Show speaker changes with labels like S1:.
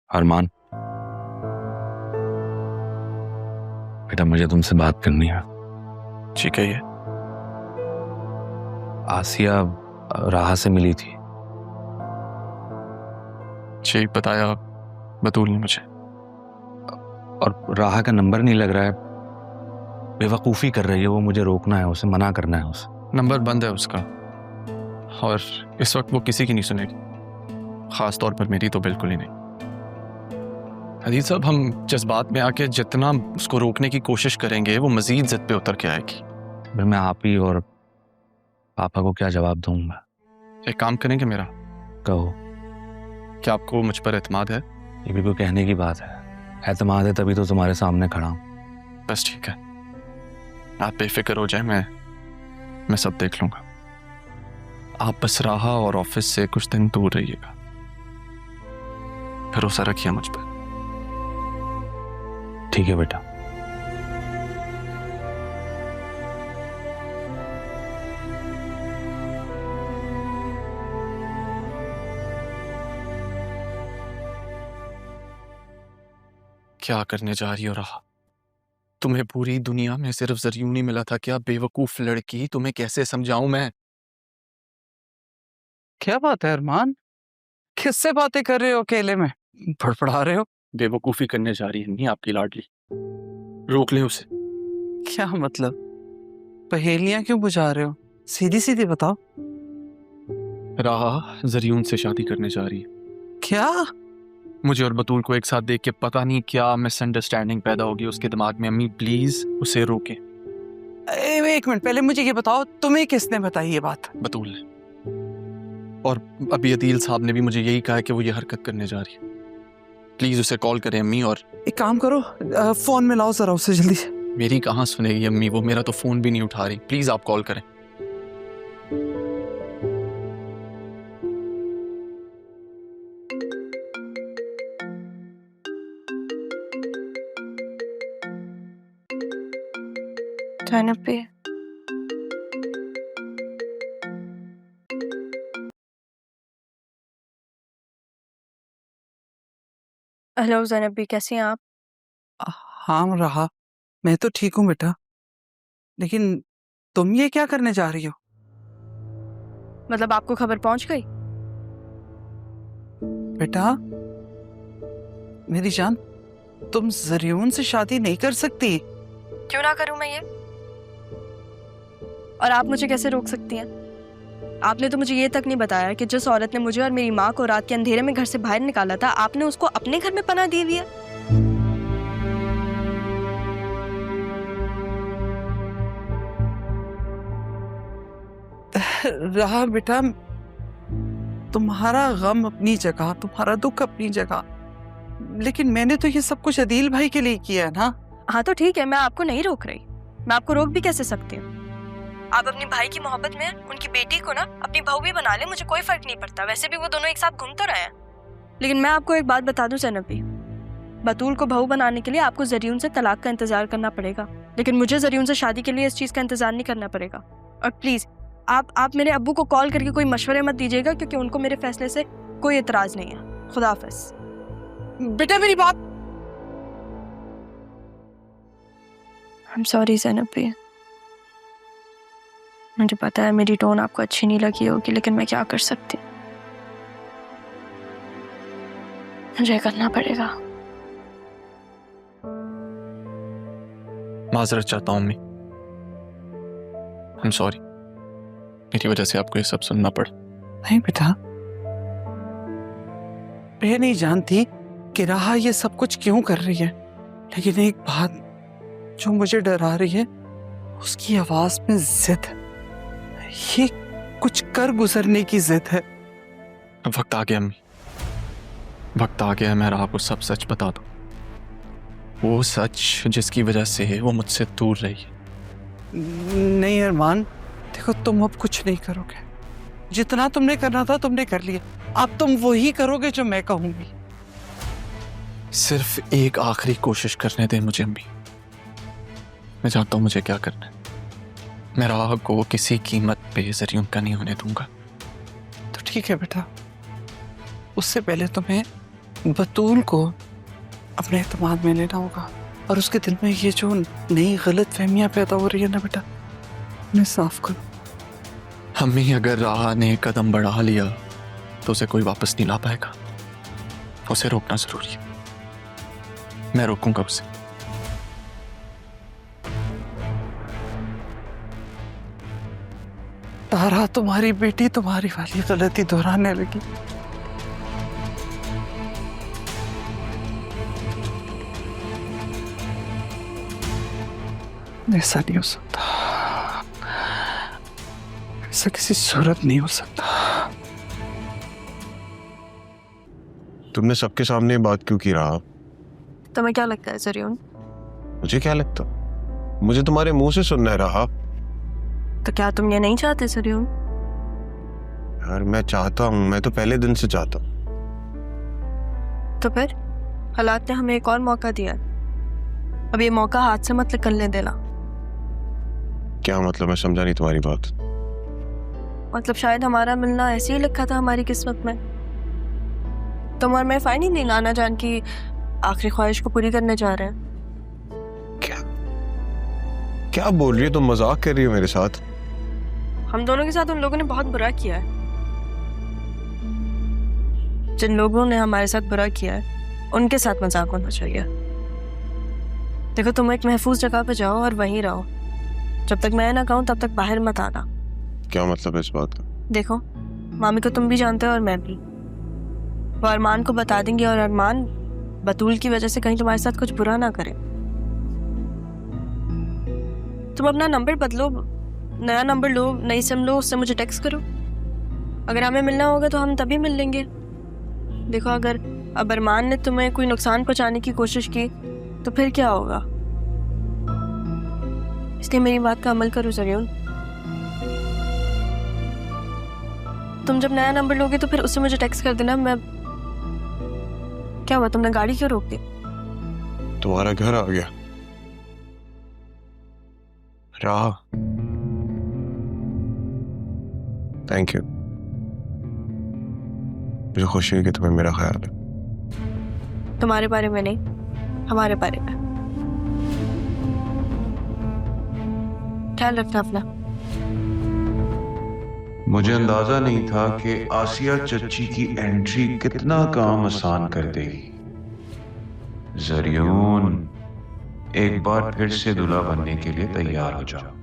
S1: अरमान, बेटा मुझे तुमसे बात करनी है।
S2: जी कहिए।
S1: आसिया राह से मिली थी।
S2: जी बताया बतूल ने मुझे।
S1: और राह का नंबर नहीं लग रहा है। बेवकूफ़ी कर रही है वो, मुझे रोकना है, उसे मना करना है उसे।
S2: नंबर बंद है उसका और इस वक्त वो किसी की नहीं सुनेगी, खास तौर पर मेरी तो बिल्कुल ही नहीं। अजीज साहब, हम जज्बात में आके जितना उसको रोकने की कोशिश करेंगे वो मजीद जिद पे उतर के आएगी।
S1: फिर मैं आप ही और पापा को क्या जवाब दूंगा?
S2: एक काम करेंगे मेरा,
S1: कहो।
S2: क्या आपको मुझ पर एतमाद है?
S1: ये भी कोई कहने की बात है? एतमाद है तभी तो तुम्हारे सामने खड़ा हूं।
S2: बस ठीक है, आप बेफिक्र हो जाए, मैं सब देख लूंगा। आप बस राहा और ऑफिस से कुछ दिन दूर रहिएगा। भरोसा रखिए मुझ पर।
S1: ठीक है बेटा।
S2: क्या करने जा रही हो राहा? तुम्हें पूरी दुनिया में सिर्फ ज़रियून ही मिला था क्या? बेवकूफ लड़की, तुम्हें कैसे समझाऊं मैं?
S3: क्या बात है अरमान? किससे बातें कर रहे हो अकेले में? फड़फड़ा रहे हो?
S2: बेवकूफी करने जा रही है नहीं आपकी लाडली, रोक ले उसे।
S3: क्या मतलब? पहेलियां क्यों बुझा रहे हो? सीधी सीधी बताओ।
S2: राहा ज़रियून से शादी करने जा रही है।
S3: क्या?
S2: मुझे और बतूल को एक साथ देख के पता नहीं क्या मिसअंडरस्टैंडिंग पैदा होगी उसके दिमाग में। अम्मी प्लीज उसे रोके।
S3: एक मिनट, पहले मुझे ये बताओ, तुम्हें किसने बताई ये बात?
S2: बतूल ने, और अभी अदील साहब ने भी मुझे यही कहा कि वो ये हरकत करने जा रही है। प्लीज उसे कॉल करें अम्मी। और
S3: एक काम करो, फोन में लाओ जरा उसे जल्दी से।
S2: मेरी कहाँ सुनेगी अम्मी, वो मेरा तो फोन भी नहीं उठा रही। प्लीज आप कॉल करें।
S4: ज़ैनब भी हेलो ज़ैनब भी, कैसी हैं आप?
S3: हाँ रहा, मैं तो ठीक हूँ बेटा, लेकिन तुम ये क्या करने जा रही हो?
S4: मतलब आपको खबर पहुंच गई?
S3: बेटा मेरी जान, तुम ज़रियून से शादी नहीं कर सकती।
S4: क्यों ना करूं मैं ये? और आप मुझे कैसे रोक सकती हैं? आपने तो मुझे ये तक नहीं बताया कि जिस औरत ने मुझे और मेरी माँ को रात के अंधेरे में घर से बाहर निकाला था, आपने उसको अपने घर में पनाह दे दिया।
S3: रहा बेटा, तुम्हारा गम अपनी जगह, तुम्हारा दुख अपनी जगह, लेकिन मैंने तो ये सब कुछ अदील भाई के लिए किया है ना।
S4: हाँ तो ठीक है, मैं आपको नहीं रोक रही। मैं आपको रोक भी कैसे सकती हूँ? आप अपनी भाई की मोहब्बत में उनकी बेटी को ना अपनी बहू भी बना ले, मुझे कोई फर्क नहीं पड़ता। वैसे भी वो दोनों एक साथ घूम तो रहे हैं। लेकिन मैं आपको एक बात बता दूं ज़ैनब भी, बतूल को बहू बनाने के लिए आपको ज़रियून से तलाक का इंतजार करना पड़ेगा, लेकिन मुझे ज़रियून से शादी के लिए इस चीज़ का इंतजार नहीं करना पड़ेगा। और प्लीज़ आप मेरे अब्बू को कॉल करके कोई मशवरे मत दीजिएगा, क्योंकि उनको मेरे फैसले से कोई एतराज़ नहीं है। खुदा हाफ़िज़।
S3: बेटा मेरी बात।
S4: आई एम सॉरी ज़ैनब भी, मुझे पता है मेरी टोन आपको अच्छी नहीं लगी होगी, लेकिन मैं क्या कर सकती हूँ, मुझे करना पड़ेगा।
S2: माजरत चाहता हूँ अम्मी, आई एम सॉरी, मेरी वजह से आपको ये सब सुनना पड़ा।
S3: नहीं बेटा, मैं नहीं जानती कि राहा ये सब कुछ क्यों कर रही है, लेकिन एक बात जो मुझे डरा रही है, उसकी आवाज में जिद है। ये कुछ कर गुजरने की जिद है।
S2: वक्त आ गया अम्मी, वक्त आ गया है मैं राहा को सब सच बता दूं। वो सच जिसकी वजह से वो मुझसे दूर रही है।
S3: नहीं अरमान, देखो तुम अब कुछ नहीं करोगे। जितना तुमने करना था तुमने कर लिया, अब तुम वही करोगे जो मैं कहूंगी।
S2: सिर्फ एक आखिरी कोशिश करने दे मुझे अम्मी, मैं जानता हूं मुझे क्या करना है। मैं राह को किसी कीमत पे ज़रियून का नहीं होने दूंगा।
S3: तो ठीक है बेटा, उससे पहले तुम्हें बतूल को अपने एतमाद में लेना होगा और उसके दिल में ये जो नई गलत फहमियाँ पैदा हो रही है ना बेटा, उन्हें साफ करो।
S2: अम्मी, अगर राहा ने एक कदम बढ़ा लिया तो उसे कोई वापस नहीं ला पाएगा। उसे रोकना जरूरी है। मैं रोकूंगा उसे।
S3: तारा, तुम्हारी बेटी तुम्हारी वाली गलती दोहराने लगी। ऐसा नहीं हो सकता, ऐसा किसी सूरत नहीं हो सकता।
S5: तुमने सबके सामने ये बात क्यों की रहा?
S4: तुम्हें क्या लगता है जरियन?
S5: मुझे क्या लगता? मुझे तुम्हारे मुंह से सुनना है रहा।
S4: तो क्या तुम ये नहीं चाहते जरियन?
S5: यार मैं चाहता हूँ, मैं तो पहले दिन से चाहता हूँ।
S4: तो फिर हालात ने हमें एक और मौका दिया है। अब ये मौका हाथ से मत निकलने देना।
S5: क्या मतलब? मैं समझा नहीं तुम्हारी बात।
S4: मतलब शायद हमारा मिलना ऐसे ही लिखा था हमारी किस्मत में। तुम और मैं फाइनली नहीं लाना जान की आखिरी ख्वाहिश को पूरी करने जा रहे हैं।
S5: क्या बोल रही हो तुम? मजाक कर रही हो मेरे साथ?
S4: हम दोनों के साथ उन लोगों ने बहुत बुरा किया है। जिन लोगों ने हमारे साथ बुरा किया है उनके साथ मजाक होना चाहिए। देखो, तुम एक महफूज जगह पे जाओ और वहीं रहो। जब तक मैं ना कहूँ तब तक बाहर मत आना।
S5: क्या मतलब है इस बात का?
S4: देखो, मामी को तुम भी जानते हो और मैं भी। वो अरमान को बता देंगे और अरमान बतूल की वजह से कहीं तुम्हारे साथ कुछ बुरा ना करे। तुम अपना नंबर बदलो, नया नंबर लो, नई सिम लो, उससे मुझे टेक्स्ट करो। अगर हमें मिलना होगा तो हम तभी मिल लेंगे। देखो, अगर अब अरमान ने तुम्हें कोई नुकसान पहुंचाने की कोशिश की तो फिर क्या होगा? इसलिए मेरी बात का अमल करो जरियन। तुम जब नया नंबर लोगे तो फिर उससे मुझे टेक्स्ट कर देना। मैं क्या हुआ, तुमने गाड़ी क्यों रोक दी?
S5: तुम्हारा घर आ गया राह। Thank you. मुझे खुशी है कि तुम्हें मेरा ख्याल है।
S4: तुम्हारे बारे में नहीं, हमारे बारे में। ख्याल रखना अपना।
S6: मुझे अंदाजा नहीं था कि आसिया चच्ची की एंट्री कितना काम आसान कर देगी। जरियून, एक बार फिर से दूल्हा बनने के लिए तैयार हो जाओ।